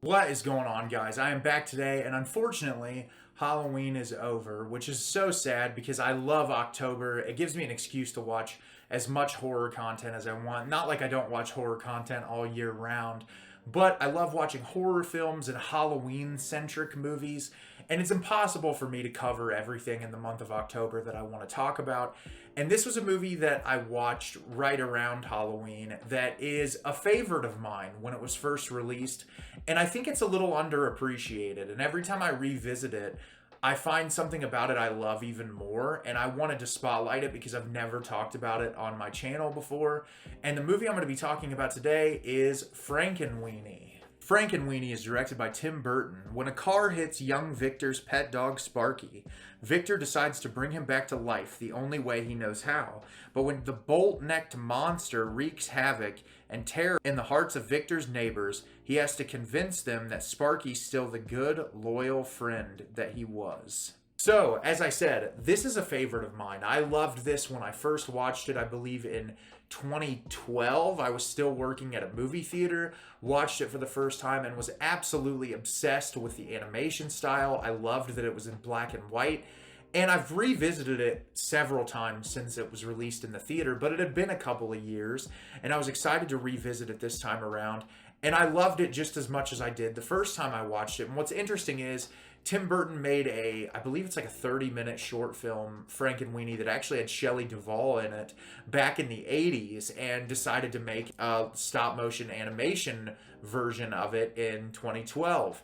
What is going on, guys? I am back today, and unfortunately, Halloween is over, which is so sad because I love October. It gives me an excuse to watch as much horror content as I want. Not like I don't watch horror content all year round, but I love watching horror films and Halloween centric movies, and it's impossible for me to cover everything in the month of October that I want to talk about. And this was a movie that I watched right around Halloween that is a favorite of mine when it was first released, and I think it's a little underappreciated. And every time I revisit it, I find something about it I love even more, and I wanted to spotlight it because I've never talked about it on my channel before. And the movie I'm going to be talking about today is Frankenweenie. Frankenweenie is directed by Tim Burton. When a car hits young Victor's pet dog Sparky, Victor decides to bring him back to life the only way he knows how. But when the bolt-necked monster wreaks havoc and terror in the hearts of Victor's neighbors, he has to convince them that Sparky's still the good, loyal friend that he was. So, as I said, this is a favorite of mine. I loved this when I first watched it, I believe in 2012. I was still working at a movie theater, watched it for the first time, and was absolutely obsessed with the animation style. I loved that it was in black and white. And I've revisited it several times since it was released in the theater, but it had been a couple of years, and I was excited to revisit it this time around. And I loved it just as much as I did the first time I watched it. And what's interesting is Tim Burton made I believe it's like a 30-minute short film, Frankenweenie, that actually had Shelley Duvall in it back in the 80s, and decided to make a stop-motion animation version of it in 2012.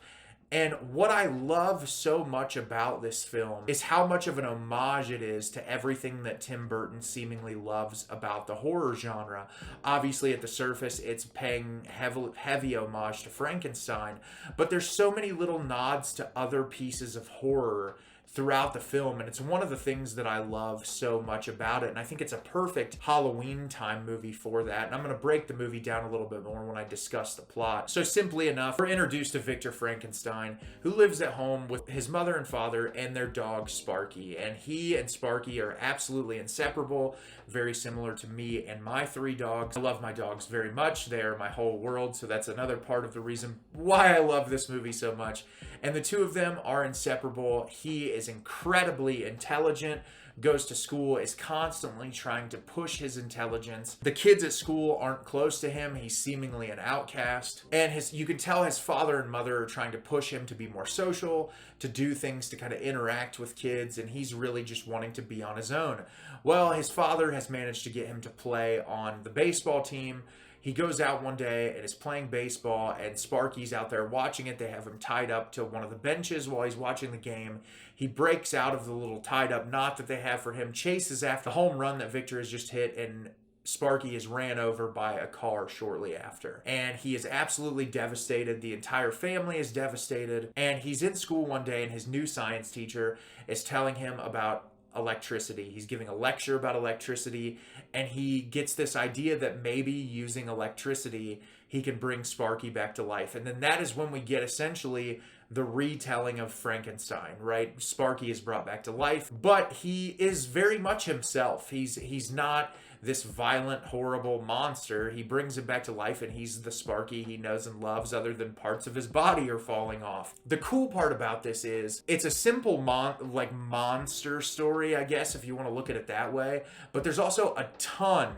And what I love so much about this film is how much of an homage it is to everything that Tim Burton seemingly loves about the horror genre. Obviously, at the surface, it's paying heavy homage to Frankenstein, but there's so many little nods to other pieces of horror throughout the film, and it's one of the things that I love so much about it, and I think it's a perfect Halloween time movie for that. And I'm going to break the movie down a little bit more when I discuss the plot. So simply enough, we're introduced to Victor Frankenstein, who lives at home with his mother and father and their dog Sparky, and he and Sparky are absolutely inseparable, very similar to me and my three dogs. I love my dogs very much. They're my whole world, so that's another part of the reason why I love this movie so much. And the two of them are inseparable. He is incredibly intelligent, goes to school, is constantly trying to push his intelligence. The kids at school aren't close to him. He's seemingly an outcast. And you can tell his father and mother are trying to push him to be more social, to do things, to kind of interact with kids, and he's really just wanting to be on his own. Well, his father has managed to get him to play on the baseball team. He goes out one day and is playing baseball, and Sparky's out there watching it. They have him tied up to one of the benches while he's watching the game. He breaks out of the little tied up knot that they have for him, chases after the home run that Victor has just hit, and Sparky is ran over by a car shortly after. And he is absolutely devastated. The entire family is devastated. And he's in school one day, and his new science teacher is telling him about electricity. He's giving a lecture about electricity, and he gets this idea that maybe using electricity he can bring Sparky back to life. And then that is when we get essentially the retelling of Frankenstein, right? Sparky is brought back to life, but he is very much himself. He's not this violent, horrible monster. He brings him back to life, and he's the Sparky he knows and loves, other than parts of his body are falling off. The cool part about this is it's a simple monster story, I guess, if you want to look at it that way, but there's also a ton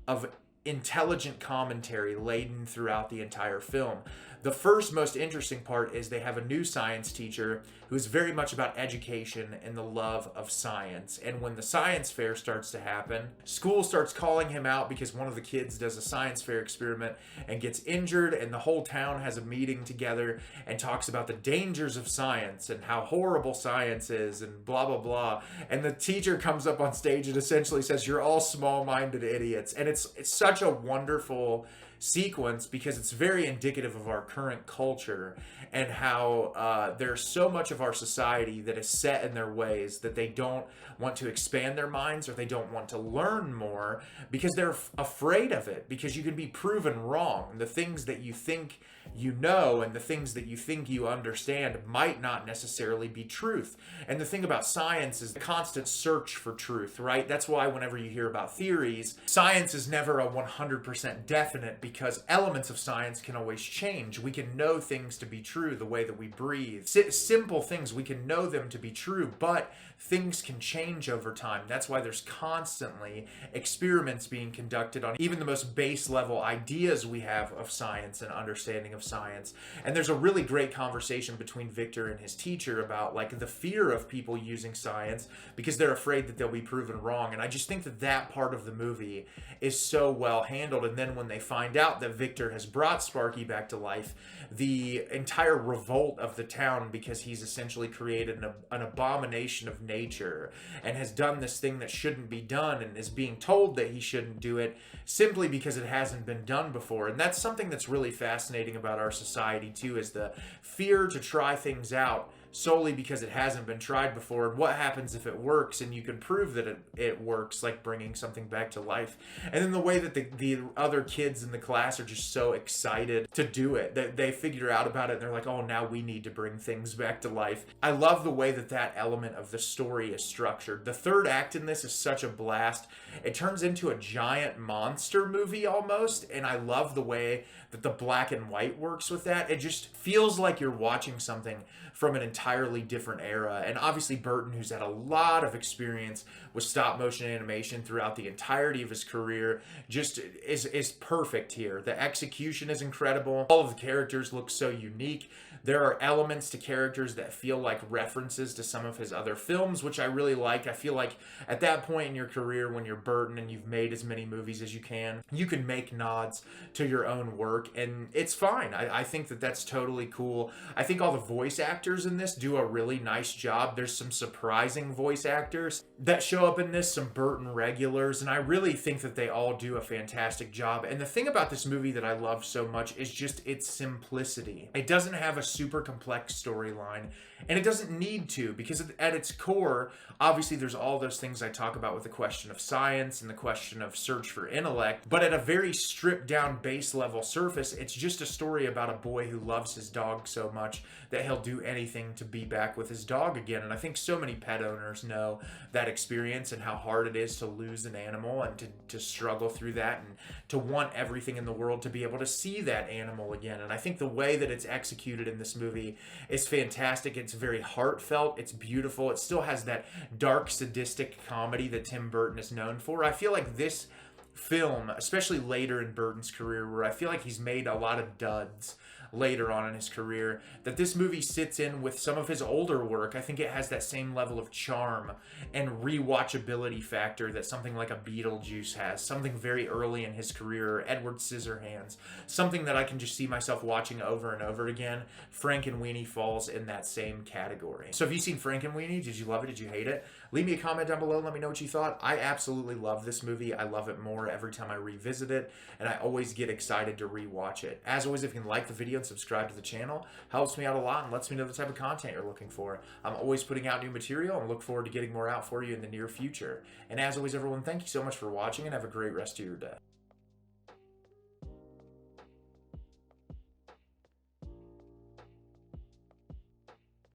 of intelligent commentary laden throughout the entire film. The first most interesting part is they have a new science teacher who's very much about education and the love of science. And when the science fair starts to happen, school starts calling him out because one of the kids does a science fair experiment and gets injured, and the whole town has a meeting together and talks about the dangers of science and how horrible science is and blah, blah, blah. And the teacher comes up on stage and essentially says, "You're all small-minded idiots." And it's such a wonderful sequence because it's very indicative of our current culture and how there's so much of our society that is set in their ways that they don't want to expand their minds, or they don't want to learn more because they're afraid of it, because you can be proven wrong. The things that you think you know, and the things that you think you understand might not necessarily be truth. And the thing about science is the constant search for truth, right? That's why whenever you hear about theories, science is never a 100% definite, because elements of science can always change. We can know things to be true, the way that we breathe. Simple things, we can know them to be true, but things can change over time. That's why there's constantly experiments being conducted on even the most base level ideas we have of science and understanding of science. And there's a really great conversation between Victor and his teacher about like the fear of people using science because they're afraid that they'll be proven wrong. And I just think that that part of the movie is so well handled. And then when they find out that Victor has brought Sparky back to life, the entire revolt of the town, because he's essentially created an abomination of nature and has done this thing that shouldn't be done and is being told that he shouldn't do it simply because it hasn't been done before. And that's something that's really fascinating about our society too, is the fear to try things out solely because it hasn't been tried before. And what happens if it works and you can prove that it works, like bringing something back to life. And then the way that the other kids in the class are just so excited to do it, that they figure out about it and they're like, oh, now we need to bring things back to life. I love the way that that element of the story is structured. The third act in this is such a blast. It turns into a giant monster movie almost, and I love the way that the black and white works with that. It just feels like you're watching something from an entirely different era. And obviously Burton, who's had a lot of experience with stop motion animation throughout the entirety of his career, just is perfect here. The execution is incredible. All of the characters look so unique. There are elements to characters that feel like references to some of his other films, which I really like. I feel like at that point in your career, when you're Burton and you've made as many movies as you can make nods to your own work, and it's fine. I think that that's totally cool. I think all the voice actors in this do a really nice job. There's some surprising voice actors that show up in this, some Burton regulars, and I really think that they all do a fantastic job. And the thing about this movie that I love so much is just its simplicity. It doesn't have a super complex storyline, and it doesn't need to, because at its core, obviously there's all those things I talk about with the question of science and the question of search for intellect, but at a very stripped down base level surface, it's just a story about a boy who loves his dog so much that he'll do anything to be back with his dog again. And I think so many pet owners know that experience and how hard it is to lose an animal and to struggle through that and to want everything in the world to be able to see that animal again. And I think the way that it's executed in this movie is fantastic. It's very heartfelt. It's beautiful. It still has that dark, sadistic comedy that Tim Burton is known for. I feel like this film, especially later in Burton's career, where I feel like he's made a lot of duds later on in his career, that this movie sits in with some of his older work. I think it has that same level of charm and rewatchability factor that something like a Beetlejuice has, something very early in his career, or Edward Scissorhands, something that I can just see myself watching over and over again. Frankenweenie falls in that same category. So have you seen Frankenweenie? Did you love it? Did you hate it? Leave me a comment down below. Let me know what you thought. I absolutely love this movie. I love it more every time I revisit it, and I always get excited to rewatch it. As always, if you can like the video and subscribe to the channel, helps me out a lot and lets me know the type of content you're looking for. I'm always putting out new material and look forward to getting more out for you in the near future. And as always, everyone, thank you so much for watching and have a great rest of your day.